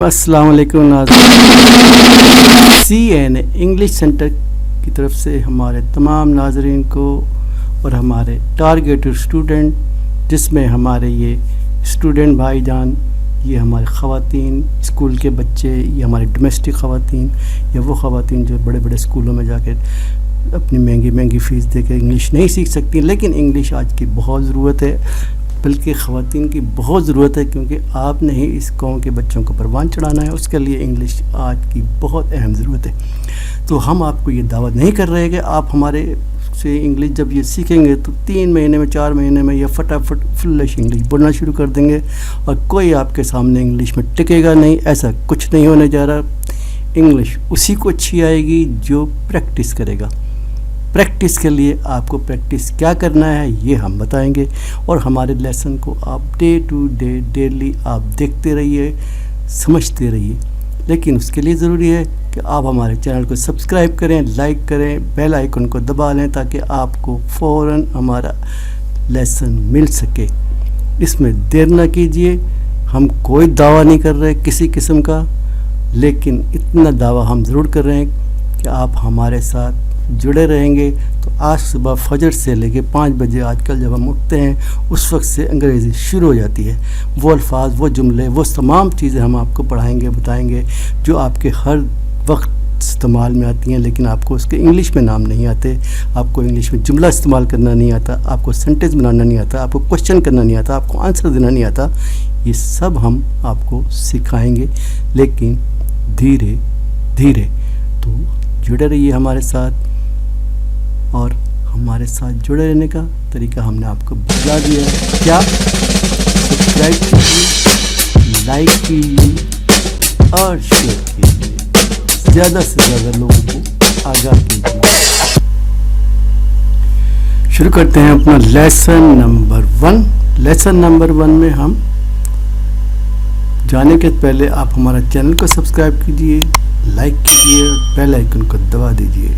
अस्सलाम वालेकुम नाज़रीन। CNA इंग्लिश सेंटर की तरफ से हमारे तमाम नाज़रीन को और हमारे टारगेटेड स्टूडेंट, जिसमें हमारे ये स्टूडेंट भाईजान, ये हमारे ख़वातीन स्कूल के बच्चे, ये हमारे डोमेस्टिक ख़वातीन या वो ख़वातीन जो बड़े बड़े स्कूलों में जाकर अपनी महंगी फ़ीस देकर इंग्लिश नहीं सीख सकती, लेकिन इंग्लिश आज की बहुत ज़रूरत है, बल्कि ख़वातीन की बहुत ज़रूरत है, क्योंकि आपने ही इस कौम के बच्चों को परवान चढ़ाना है। उसके लिए इंग्लिश आज की बहुत अहम ज़रूरत है। तो हम आपको ये दावत नहीं कर रहे कि आप हमारे से इंग्लिश जब ये सीखेंगे तो 3 महीने में 4 महीने में या फटाफट फ्लश इंग्लिश बोलना शुरू कर देंगे और कोई आपके सामने इंग्लिश में टिकेगा नहीं। ऐसा कुछ नहीं होने जा रहा। इंग्लिश उसी को अच्छी आएगी जो प्रैक्टिस करेगा। प्रैक्टिस के लिए आपको प्रैक्टिस क्या करना है ये हम बताएंगे, और हमारे लेसन को आप डे टू डे डेली आप देखते रहिए, समझते रहिए। लेकिन उसके लिए ज़रूरी है कि आप हमारे चैनल को सब्सक्राइब करें, लाइक करें, बेल आइकन को दबा लें, ताकि आपको फ़ौरन हमारा लेसन मिल सके। इसमें देर ना कीजिए। हम कोई दावा नहीं कर रहे किसी किस्म का, लेकिन इतना दावा हम ज़रूर कर रहे हैं कि आप हमारे साथ जुड़े रहेंगे। तो आज सुबह फजर से लेके 5 बजे आजकल जब हम उठते हैं उस वक्त से अंग्रेज़ी शुरू हो जाती है। वो अल्फाज, वो जुमले, वो तमाम चीज़ें हम आपको पढ़ाएंगे, बताएंगे, जो आपके हर वक्त इस्तेमाल में आती हैं, लेकिन आपको उसके इंग्लिश में नाम नहीं आते। आपको इंग्लिश में जुमला इस्तेमाल करना नहीं आता, आपको सेंटेंस बनाना नहीं आता, आपको क्वेश्चन करना नहीं आता, आपको आंसर देना नहीं आता। ये सब हम आपको सिखाएंगे, लेकिन धीरे धीरे। तो जुड़े रहिए हमारे साथ, और हमारे साथ जुड़े रहने का तरीका हमने आपको बता दिया है। क्या? सब्सक्राइब कीजिए, लाइक कीजिए और शेयर कीजिए, ज़्यादा से ज़्यादा लोगों को आगाह कीजिए। शुरू करते हैं अपना लेसन नंबर 1। लेसन नंबर 1 में हम जाने के पहले आप हमारा चैनल को सब्सक्राइब कीजिए, लाइक कीजिए और बेल आइकन को दबा दीजिए।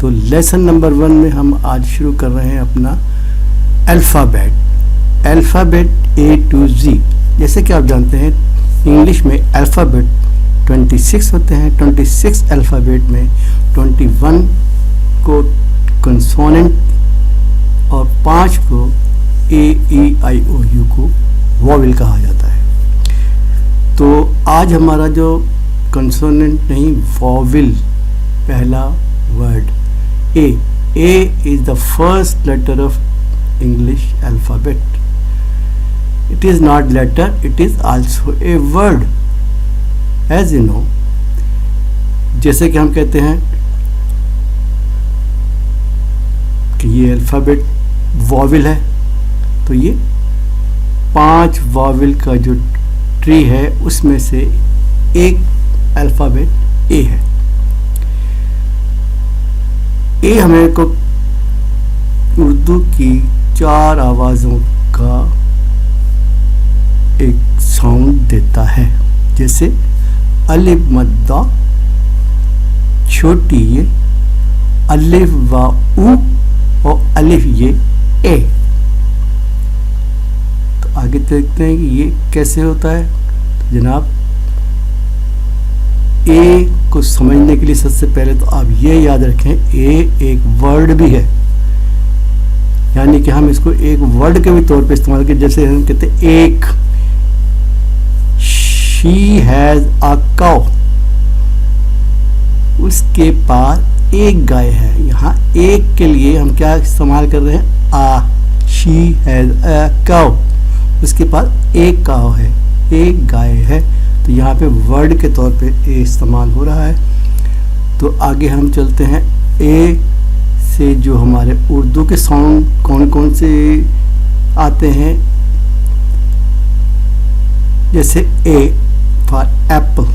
तो लेसन नंबर 1 में हम आज शुरू कर रहे हैं अपना अल्फ़ाबेट A to Z। जैसे कि आप जानते हैं इंग्लिश में अल्फ़ाबेट 26 होते हैं। 26 अल्फ़ाबेट में 21 को कंसोनेंट और 5 को AEIOU को वॉवेल कहा जाता है। तो आज हमारा जो कंसोनेंट नहीं, वॉवेल पहला word A is the first letter of English alphabet. It is not letter, it is also a word. As you know, जैसे कि हम कहते हैं कि ये अल्फ़ाबेट वॉवेल है, तो ये 5 वॉवेल का जो ट्री है उसमें से एक अल्फ़ाबेट A है। ये हमें को उर्दू की 4 आवाज़ों का एक साउंड देता है, जैसे अलिफ मद्दा, छोटी ये, अलिफ व उ और अलिफ ये ए। तो आगे देखते हैं कि ये कैसे होता है। तो जनाब, ए को समझने के लिए सबसे पहले तो आप ये याद रखें, ए एक वर्ड भी है, यानी कि हम इसको एक वर्ड के भी तौर पे इस्तेमाल करें। जैसे हम कहते हैं एक, शी हैज अ काउ, उसके पास एक गाय है। यहाँ एक के लिए हम क्या इस्तेमाल कर रहे हैं? आ, शी हैज अ काउ, उसके पास एक काउ है, एक गाय है। तो यहाँ पे वर्ड के तौर पे ए इस्तेमाल हो रहा है। तो आगे हम चलते हैं। ए से जो हमारे उर्दू के साउंड कौन कौन से आते हैं, जैसे ए फॉर एप्पल,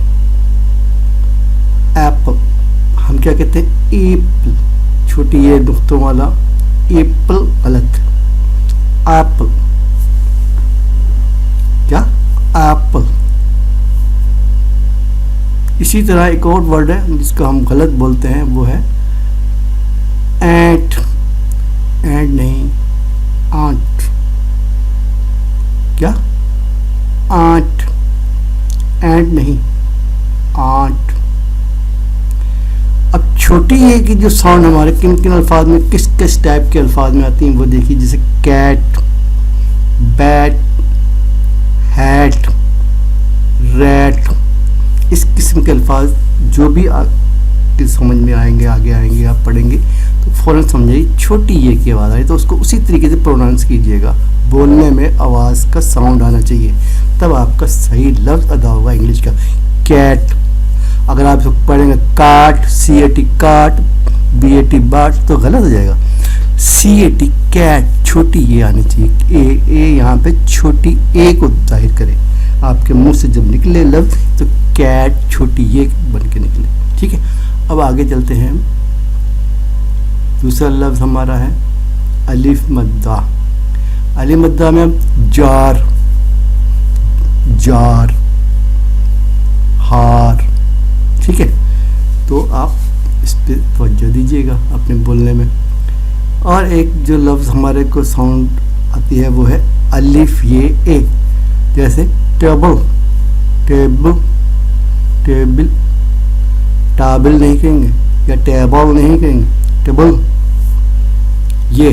एप्पल हम क्या कहते हैं? एप्पल, छोटी ये नुक्तों वाला एप्पल गलत, एप्पल, क्या? एप्पल। इसी तरह एक और वर्ड है जिसको हम गलत बोलते हैं, वो है एंट, एंट नहीं, आंट, क्या? आंट, एंड नहीं। नहीं, आंट। अब छोटी ए की जो साउंड हमारे किन किन अल्फाज में, किस किस टाइप के अल्फाज में आती हैं वो देखिए, जैसे कैट, बैट, हैट, रैट, इस किस्म के अल्फाज जो भी समझ में आएंगे, आगे आएंगे, आप पढ़ेंगे तो फ़ौरन समझिए छोटी ये की आवाज़ आई तो उसको उसी तरीके से प्रोनाउंस कीजिएगा। बोलने में आवाज़ का साउंड आना चाहिए, तब आपका सही लफ्ज़ अदा होगा इंग्लिश का। कैट, अगर आप इसको पढ़ेंगे काट, CAT काट, BAT बाट, तो गलत हो जाएगा। CAT कैट, छोटी ये आनी चाहिए। ए यहाँ पे छोटी ए को जाहिर करे, आपके मुंह से जब निकले लफ्ज़ तो कैट छोटी ये बन के निकले। ठीक है, अब आगे चलते हैं। दूसरा लफ्ज़ हमारा है अलिफ मद्दा। अलिफ मद्दा में जार, जार, हार। ठीक है, तो आप इस पे तवज्जो दीजिएगा अपने बोलने में। और एक जो लफ्ज़ हमारे को साउंड आती है वो है अलिफ ये ए, जैसे टेबल, टेबल, टेबल, टाबल नहीं कहेंगे या टेबल नहीं कहेंगे, टेबल। ये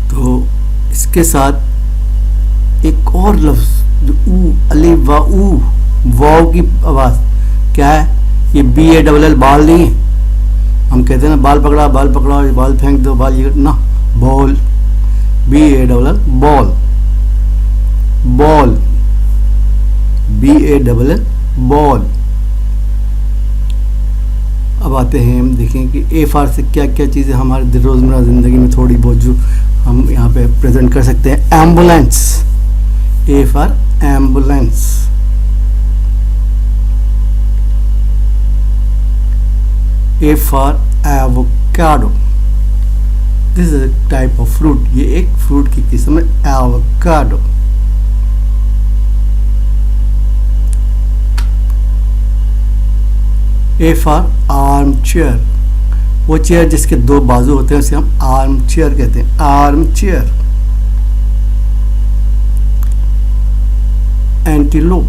तो इसके साथ एक और लफ्ज़ जो ऊ, अलिफ वा ऊ, वाव की आवाज़ क्या है, ये BALL बाल नहीं है। हम कहते हैं ना बाल पकड़ा, बाल पकड़ा, बाल फेंक दो, बाल ये ना, ball, BALL ball, ball, BALL ball. अब आते हैं, हम देखें कि ए फार से क्या क्या चीज़ें हमारे रोज़मर्रा ज़िंदगी में थोड़ी बहुत जो हम यहाँ पे प्रेजेंट कर सकते हैं। Ambulance, A for ambulance. A for avocado, this is a type of fruit, ये एक फ्रूट की किस्म है, avocado. A for arm chair, वो चेयर जिसके दो बाजू होते हैं उसे हम आर्म चेयर कहते हैं, आर्म चेयर। एंटीलोप,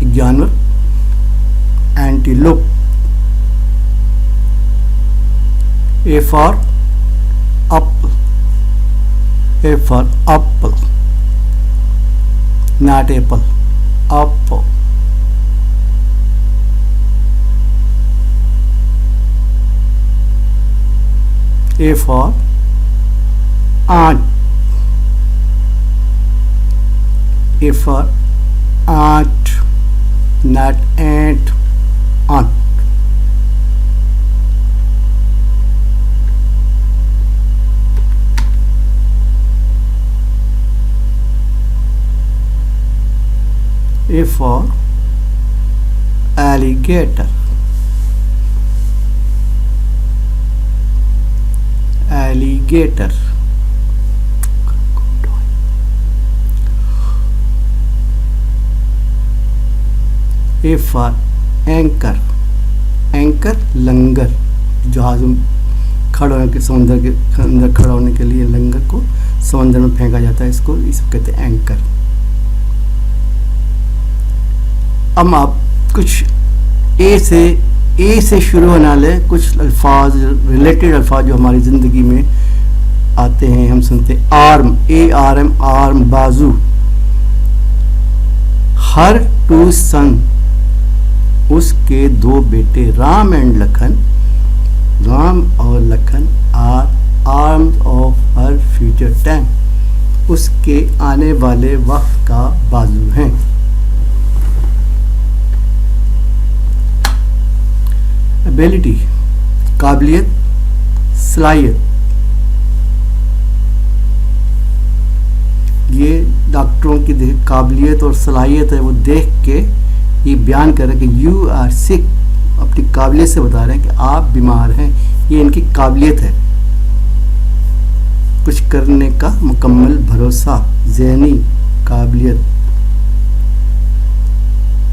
एक जानवर, antelope. A for Apple, A for Apple, not Apple, Apple. A for ant, A for ant, not ant, ant. A for alligator, alligator. A for anchor, anchor लंगर, जहाज में खड़ा होने के, समुद्र के अंदर खड़ा होने के लिए लंगर को समुद्र में फेंका जाता है, इसको कहते हैं एंकर। अब आप कुछ ए से शुरू होने वाले कुछ अल्फाज, रिलेटेड अल्फाज जो हमारी ज़िंदगी में आते हैं, हम सुनते हैं। आर्म, ARM, आर्म, बाजू। हर टू सन, उसके दो बेटे राम एंड लखन, राम और Lakhan are arms of her future time, उसके आने वाले वक्त का बाजू हैं। एबिलिटी, काबिलियत, सलाहियत। ये डॉक्टरों की काबिलियत और सलाहियत है, वो देख के ये बयान कर रहे हैं कि यू आर सिक, अपनी काबिलियत से बता रहे हैं कि आप बीमार हैं, ये इनकी काबिलियत है। कुछ करने का मुकम्मल भरोसा, ज़हनी काबिलियत।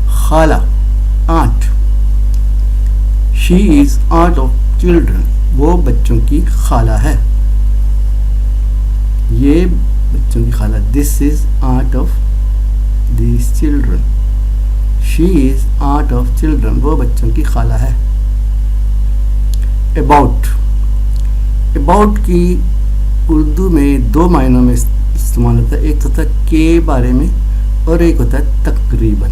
खाला, aunt, she is aunt of children, वो बच्चों की खाला है, ये बच्चों की खाला। This is aunt of his children. She is aunt of children. وہ بچوں کی خالہ ہے. About. About کی اردو میں دو معنوں میں استعمال ہوتا ہے. ایک ہوتا ہے کے بارے میں اور ایک ہوتا ہے تقریباً.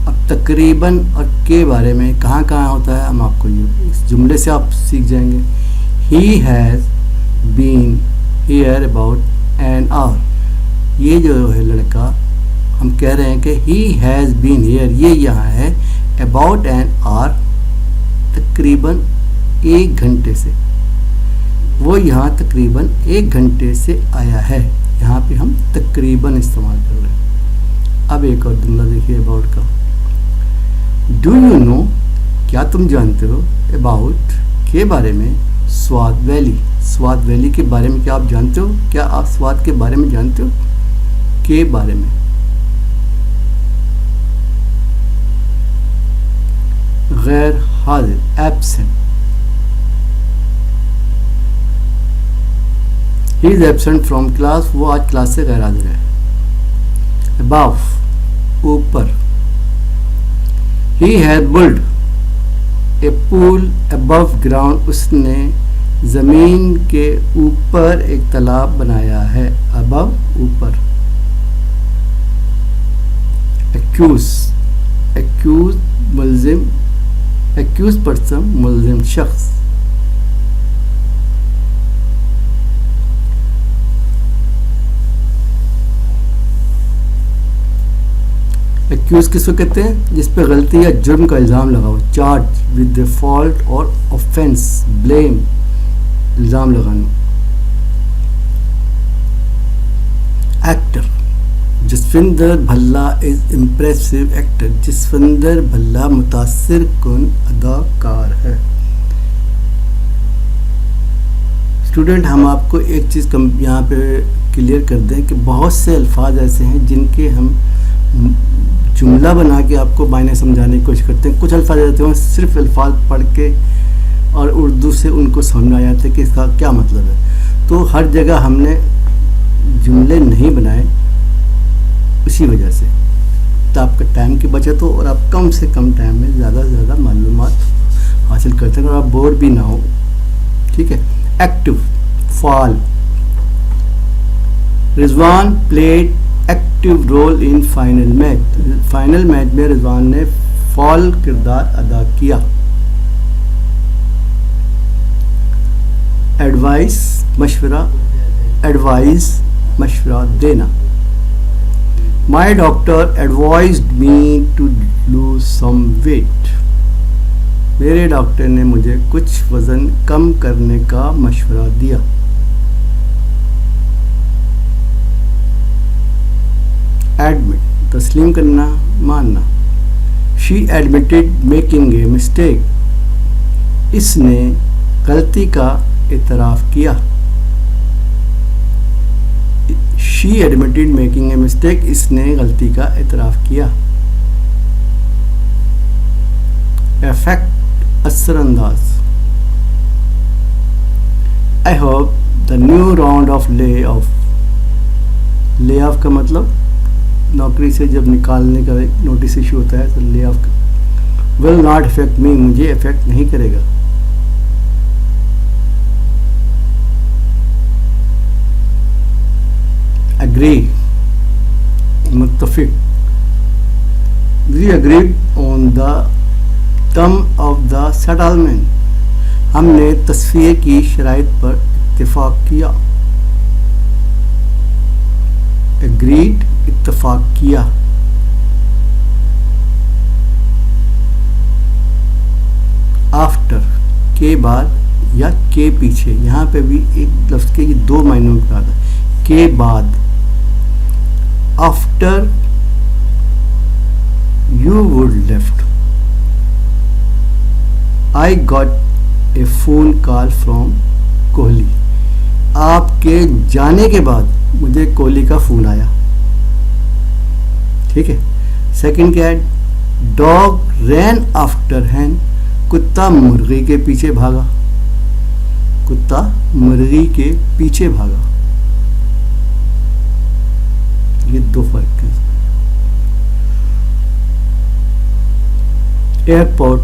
اب تقریباً اور کے بارے میں کہاں کہاں ہوتا ہے ہم آپ کو اس جملے سے آپ سیکھ جائیں گے. He has been here about an hour. یہ جو ہے لڑکا ہم کہہ رہے ہیں کہ he has been here, یہ یہاں ہے about an hour, تقریباً ایک گھنٹے سے. وہ یہاں تقریباً ایک گھنٹے سے آیا ہے. یہاں پہ ہم تقریباً استعمال کر رہے ہیں. اب ایک اور جملہ دیکھیے about کا. Do you know, کیا تم جانتے ہو, about کے بارے میں, سوات ویلی. سوات ویلی کے بارے میں کیا آپ جانتے ہو؟ کیا آپ سوات کے بارے میں جانتے ہو؟ کے بارے میں. غیر حاضر, absent. He is absent from class, وہ آج کلاس سے غیر حاضر ہے. اباو, اوپر. He has build a pool above ground, اس نے زمین کے اوپر ایک تالاب بنایا ہے. ابو, اوپر. ایکیوز, ایکیوز ملزم, ایکیوز پرسن ملزم شخص. ایکیوز کس کو کہتے ہیں؟ جس پہ غلطی یا جرم کا الزام لگا ہو. چارج ود دا فالٹ اور آفینس, بلیم, الزام لگانا. ایکٹر, جسوندر بھلا از امپریسو ایکٹر, جسوندر بھلا متاثر کن اداکار ہے. اسٹوڈنٹ ہم آپ کو ایک چیز یہاں پہ کلیئر کر دیں کہ بہت سے الفاظ ایسے ہیں جن کے ہم جملہ بنا کے آپ کو معنی سمجھانے کی کوشش کرتے ہیں. کچھ الفاظ ایسے ہیں صرف الفاظ پڑھ کے اور اردو سے ان کو سمجھ آ جاتے کہ اس کا کیا مطلب ہے. تو ہر جگہ ہم نے جملے نہیں بنائے اسی وجہ سے, تو آپ کا ٹائم کی بچت ہو اور آپ کم سے کم ٹائم میں زیادہ سے زیادہ معلومات حاصل کرتے ہیں اور آپ بور بھی نہ ہو. ٹھیک ہے. ایکٹیو, فعال. Rizwan played active role in final match, final match میں رضوان نے فعال کردار ادا کیا. ایڈوائس, مشورہ, ایڈوائز مشورہ دینا. My doctor advised me to lose some weight, میرے ڈاکٹر نے مجھے کچھ وزن کم کرنے کا مشورہ دیا. ایڈمٹ, تسلیم کرنا, ماننا. شی ایڈمیٹڈ میکنگ اے مسٹیک, اس نے غلطی کا اعتراف کیا. شی ایڈمیٹڈ میکنگ اے مسٹیک, اس نے غلطی کا اعتراف کیا. افیکٹ, اثر انداز. I hope the new round of lay off, lay off کا مطلب نوکری سے جب نکالنے کا نوٹس ایشو ہوتا ہے تو lay off will not affect me, مجھے افیکٹ نہیں کرے گا. اگری, متفق. We agreed on the term of the settlement, ہم نے تصفیے کی شرائط پر اتفاق کیا. اگریڈ, اتفاق کیا. آفٹر, کے بعد یا کے پیچھے, یہاں پہ بھی ایک لفظ کے یہ دو معنوں میں آتا ہے. کے بعد, after you would left. I got a phone call from Kohli, آپ کے جانے کے بعد مجھے کوہلی کا فون آیا. ٹھیک ہے. سیکنڈ کیا ہے؟ ڈاگ رین آفٹر ہین, کتا مرغی کے پیچھے بھاگا. کتا مرغی کے پیچھے بھاگا. یہ دو فرق ہیں. airport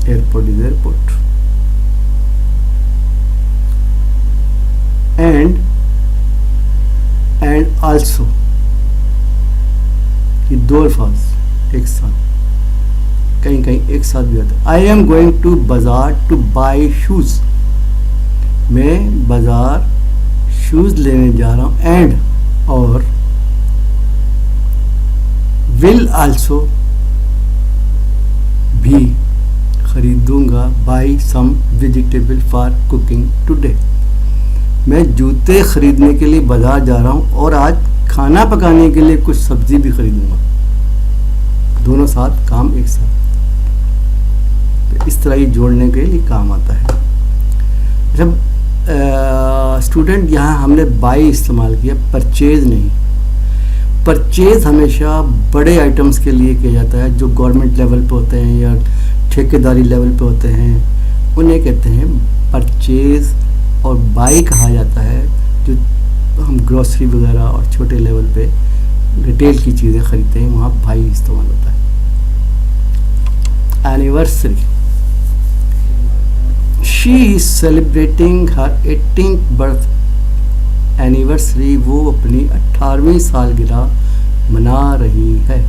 is airport, and also یہ دو الفاظ ایک ساتھ کہیں کہیں ایک ساتھ بھی ہوتا ہے. آئی ایم گوئنگ ٹو بازار ٹو بائی شوز, میں بازار شوز لینے جا رہا ہوں. اینڈ اور ول آلسو بھی خریدوں گا buy some vegetable for cooking today, میں جوتے خریدنے کے لیے بازار جا رہا ہوں اور آج کھانا پکانے کے لیے کچھ سبزی بھی خریدوں گا. دونوں ساتھ کام ایک ساتھ, اس طرح ہی جوڑنے کے لیے کام آتا ہے. جب اسٹوڈنٹ یہاں ہم نے بائی استعمال کیا, پرچیز نہیں. پرچیز ہمیشہ بڑے آئٹمس کے لیے کیا جاتا ہے جو گورنمنٹ لیول پہ ہوتے ہیں یا ٹھیکیداری لیول پہ ہوتے ہیں, انہیں کہتے ہیں پرچیز. اور بائی کہا جاتا ہے جو ہم گروسری وغیرہ اور چھوٹے لیول پہ ریٹیل کی چیزیں خریدتے ہیں, وہاں بائی استعمال ہوتا ہے. اینیورسری, شی از سیلیبریٹنگ ہر 18th برتھ اینیورسری, وہ اپنی 18ویں سالگرہ منا رہی ہے.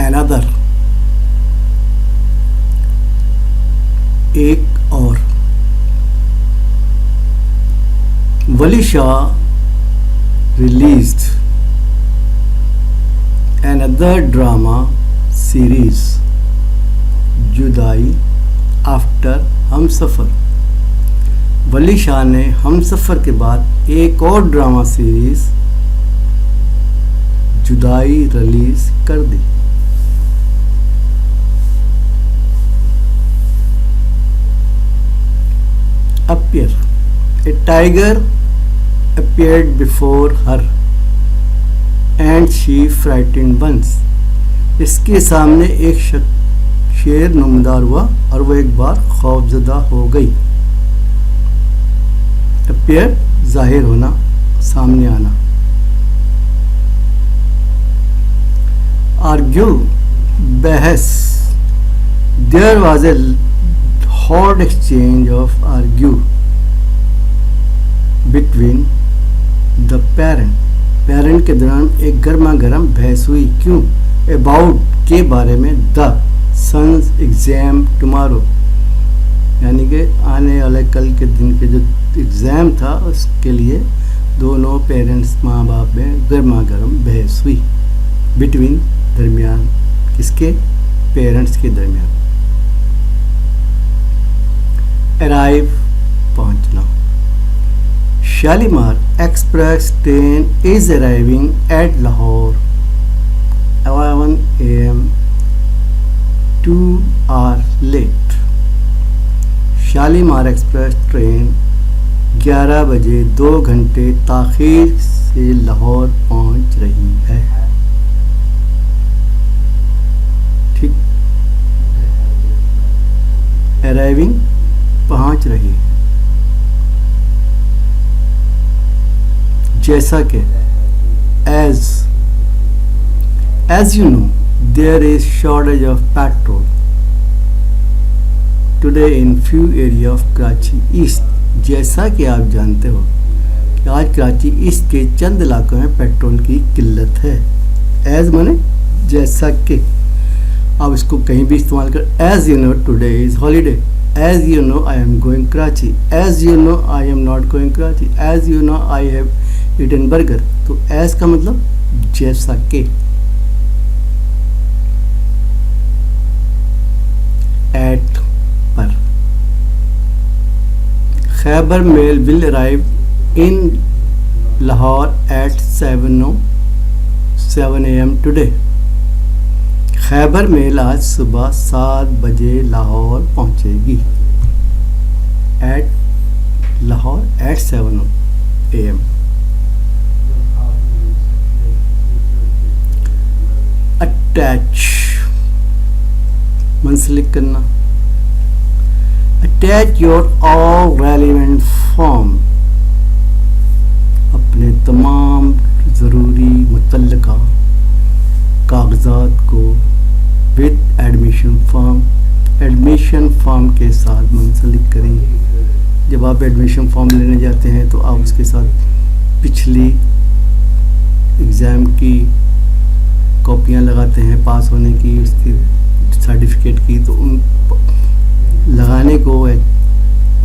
another, ایک اور. ولی شاہ ریلیزڈ another drama series جدائی آفٹر ہم سفر. ولی شاہ نے ہم سفر کے بعد ایک اور ڈرامہ سیریز جدائی ریلیز کر دی. appear, a tiger appeared before her and she frightened once. اس کے سامنے ایک شیر نمودار ہوا اور وہ ایک بار خوف زدہ ہو گئی. appear ظاہر ہونا, سامنے آنا. argue بحث, there was a hot exchange of argue between the parent کے دوران ایک گرما گرم بحث ہوئی. کیوں؟ about کے بارے میں. the son's exam tomorrow, یعنی کہ آنے والے کل کے دن کے جو ایگزام تھا اس کے لیے دونوں پیرنٹس ماں باپ میں گرما گرم بحث ہوئی. between درمیان, کس کے؟ پیرنٹس کے درمیان. arrive پہنچنا. Shalimar express train is arriving at Lahore 11 AM 2 hours late. Shalimar express train 11 بجے 2 گھنٹے تاخیر سے لاہور پہنچ رہی ہے. ٹھیک, arriving پہنچ رہی ہے. جیسا کہ as you know there is shortage of petrol today in few area of Karachi East. جیسا کہ آپ جانتے ہو کہ آج کراچی ایسٹ کے چند علاقوں میں پیٹرول کی قلت ہے. as مانے جیسا کہ, آپ اس کو کہیں بھی استعمال کر. as you know today is holiday. as you know I am going Karachi. as you know I am not going Karachi. as you know I have eaten burger. تو as کا مطلب جیسا کہ. at per. Khyber mile will arrive in Lahore at 7 AM today. خیبر میل آج صبح 7 بجے لاہور پہنچے گی. At Lahore at 7 AM. Attach منسلک کرنا. Attach your all relevant form, اپنے फॉर्म एडमिशन फॉर्म के साथ मुंसलिक करें। जब आप एडमिशन फॉर्म लेने जाते हैं तो आप उसके साथ पिछली एग्ज़ाम की कॉपियां लगाते हैं, पास होने की, उसकी सर्टिफिकेट की। तो उन लगाने को,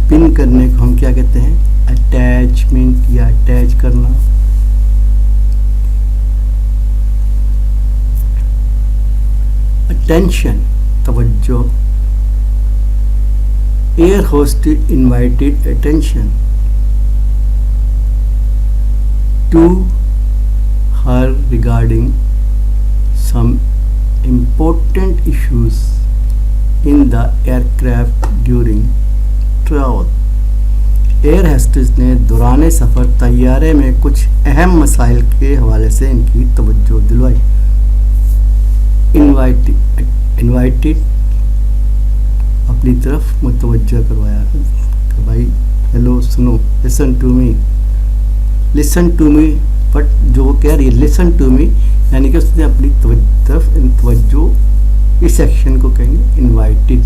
पिन करने को हम क्या कहते हैं? अटैचमेंट या अटैच करना। अटेंशन, तवज्जो। Air hostess invited attention to her regarding some important issues in the aircraft during travel. Air hostess ने दौरान सफ़र तैयारे में कुछ अहम मसाइल के हवाले से इनकी तवज्जो दिलवाई। इनवाइटेड अपनी तरफ मुतवज्जा करवाया कि भाई हेलो सुनो, लिसन टू मी। बट जो वो कह रही है लिसन टू मी, यानी कि उसने अपनी तरफ तवज्जो, इस सेक्शन को कहेंगे इनवाइटेड।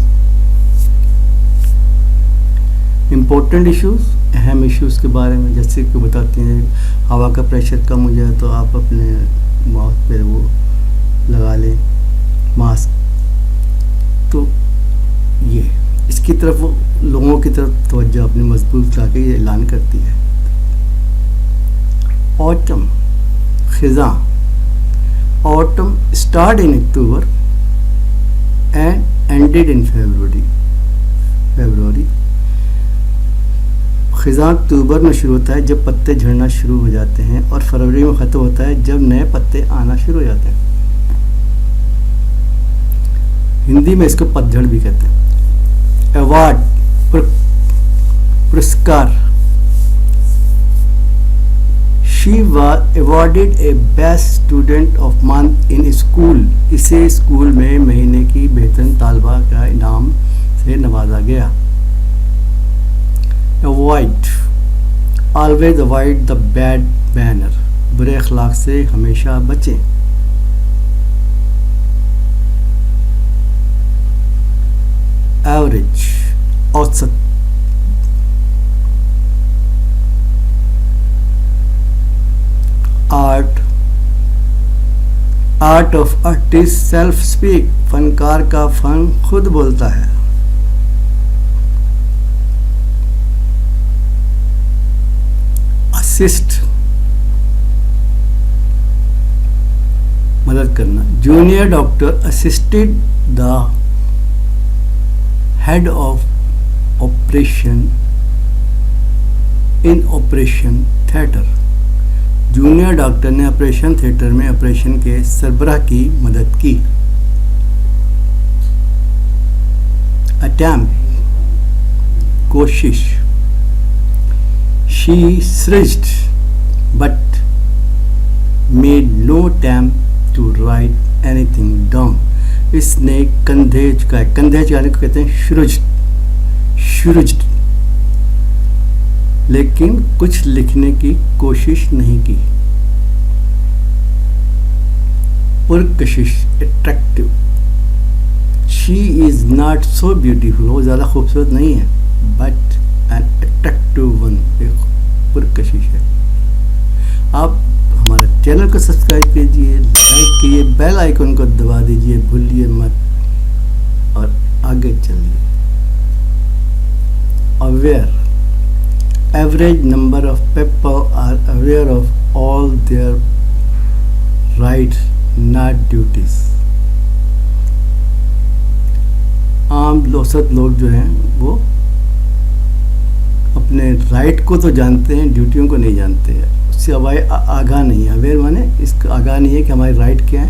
इम्पोर्टेंट इश्यूज़, अहम इश्यूज़ के बारे में, जैसे कि बताते हैं हवा का प्रेशर कम हो जाए तो आप अपने माउथ पे वो लगा लें मास्क। तो ये इसकी तरफ वो लोगों की तरफ तवज्जो अपनी मजबूत ला के ये ऐलान करती है। ऑटम, खिज़ां। Autumn start in October and ended in February. खिज़ां अक्टूबर में शुरू होता है जब पत्ते झड़ना शुरू हो जाते हैं, और फरवरी में ख़त्म होता है जब नए पत्ते आना शुरू हो जाते हैं। हिंदी में इसको पतझड़ भी कहते हैं। अवार्ड, पुरस्कार। She was awarded a best student of month in school. इसे स्कूल में महीने की बेहतरीन तालबा का इनाम से नवाजा गया। Avoid, always avoid the bad manner. बुरे अखलाक से हमेशा बचें। Average, औसत। Art of artist self speak, फनकार का फन खुद बोलता है। असिस्ट, मदद करना। Junior doctor assisted the head of operation in operation theatre. Junior doctor ने ऑपरेशन थिएटर में ऑपरेशन के सरबराह की मदद की। अटेम्प्ट, कोशिश। She searched but made no attempt to write anything down. इसने कंधे झुकाए, कंधे झुकाने को कहते हैं शुरुज्ड, लेकिन कुछ लिखने की कोशिश नहीं की। पुरकशिश, attractive. She is not so beautiful, वो ज़्यादा खूबसूरत नहीं है, बट एन अट्रैक्टिव वन, एक पुरकशिश है। आप हमारे चैनल को सब्सक्राइब कीजिए, लाइक कीजिए, बेल आइकन को दबा दीजिए, भूलिए मत, और आगे चलिए। Aware, average number of people are aware of all their rights, not duties. आम औसत लोग जो हैं वो अपने राइट को तो जानते हैं, ड्यूटियों को नहीं जानते हैं, उससे आगाह नहीं है। अवेयर माने इसका आगाह नहीं है कि हमारी राइट क्या है।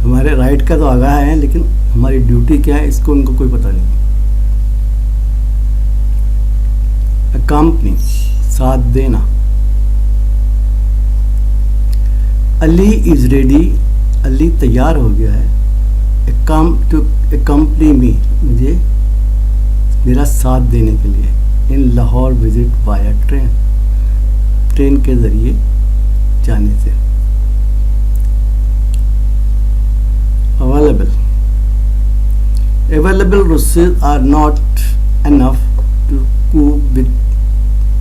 हमारे राइट का तो आगाह है, लेकिन हमारी ड्यूटी क्या है इसको उनको कोई पता नहीं। कंपनी, साथ देना। अली इज रेडी, अली तैयार हो गया है। कम टू कंपनी मी, मुझे मेरा साथ देने के लिए। In Lahore visit via train, train के ज़रिए जाने से। Available, Available resources are not enough to cope with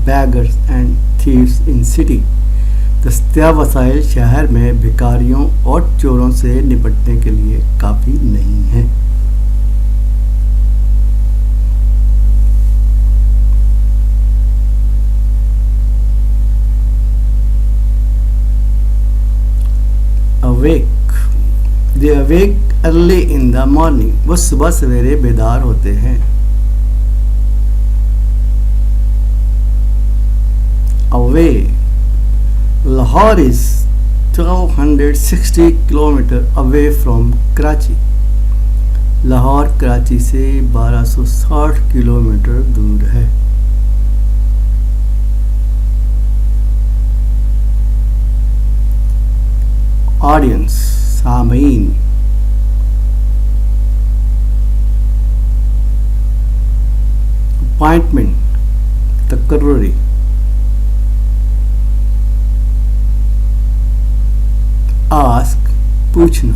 beggars and thieves in city. دستیاب وسائل شہر میں بھکاریوں اور چوروں سے نپٹنے کے لیے کافی نہیں ہیں. Awake. They awake early in the morning. وہ صبح سویرے بیدار ہوتے ہیں. Away. Lahore is 1260 km away from Karachi. Lahore Karachi سے 1260 کلومیٹر دور ہے. آڈینس سامعین. اپائنٹمنٹ تقرری. آسک پوچھنا.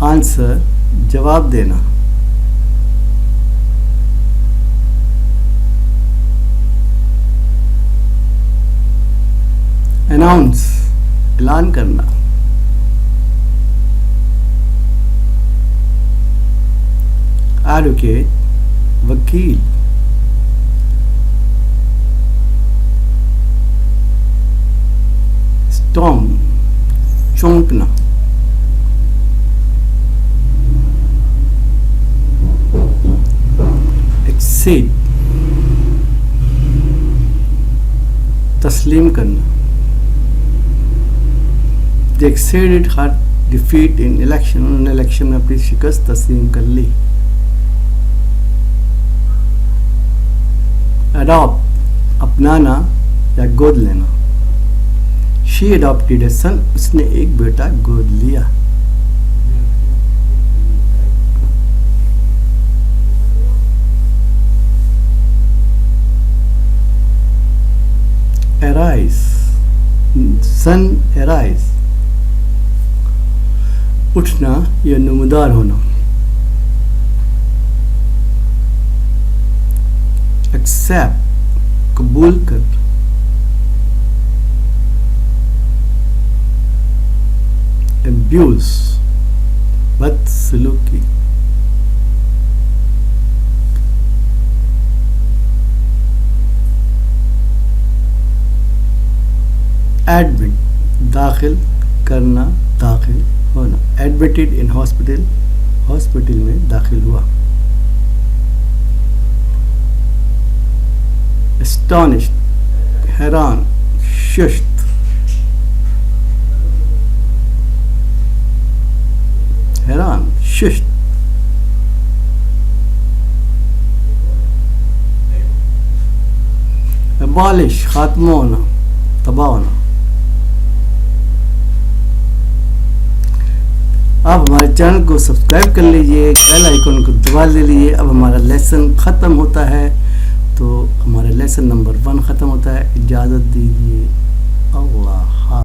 آنسر جواب دینا. اناؤنس اعلان کرنا. ایڈوکیٹ وکیل. اسٹارم چونکنا. ایکسیڈ تسلیم کرنا. They exceeded her defeat in election. انہوں نے الیکشن میں اپنی شکست تسلیم کر لی. Adopt اپنانا یا گود لینا. She adopted a son. اس نے ایک بیٹا گود لیا. Arise. Sun arise. اٹھنا یا نمودار ہونا. ایکسیپٹ قبول کر. ابیوز بد سلوکی. ایڈمٹ داخل کرنا داخل ہونا. ایڈمیٹڈ ان ہاسپٹل ہاسپٹل میں داخل ہوا. اسٹانشڈ حیران ششت. حیران ششت. ابالش خاتمہ ہونا تباہ ہونا. آپ ہمارے چینل کو سبسکرائب کر لیجئے, بیل آئیکن کو دبا لے لیجئے. اب ہمارا لیسن ختم ہوتا ہے, تو ہمارا لیسن نمبر 1 ختم ہوتا ہے. اجازت دیجیے. اللہ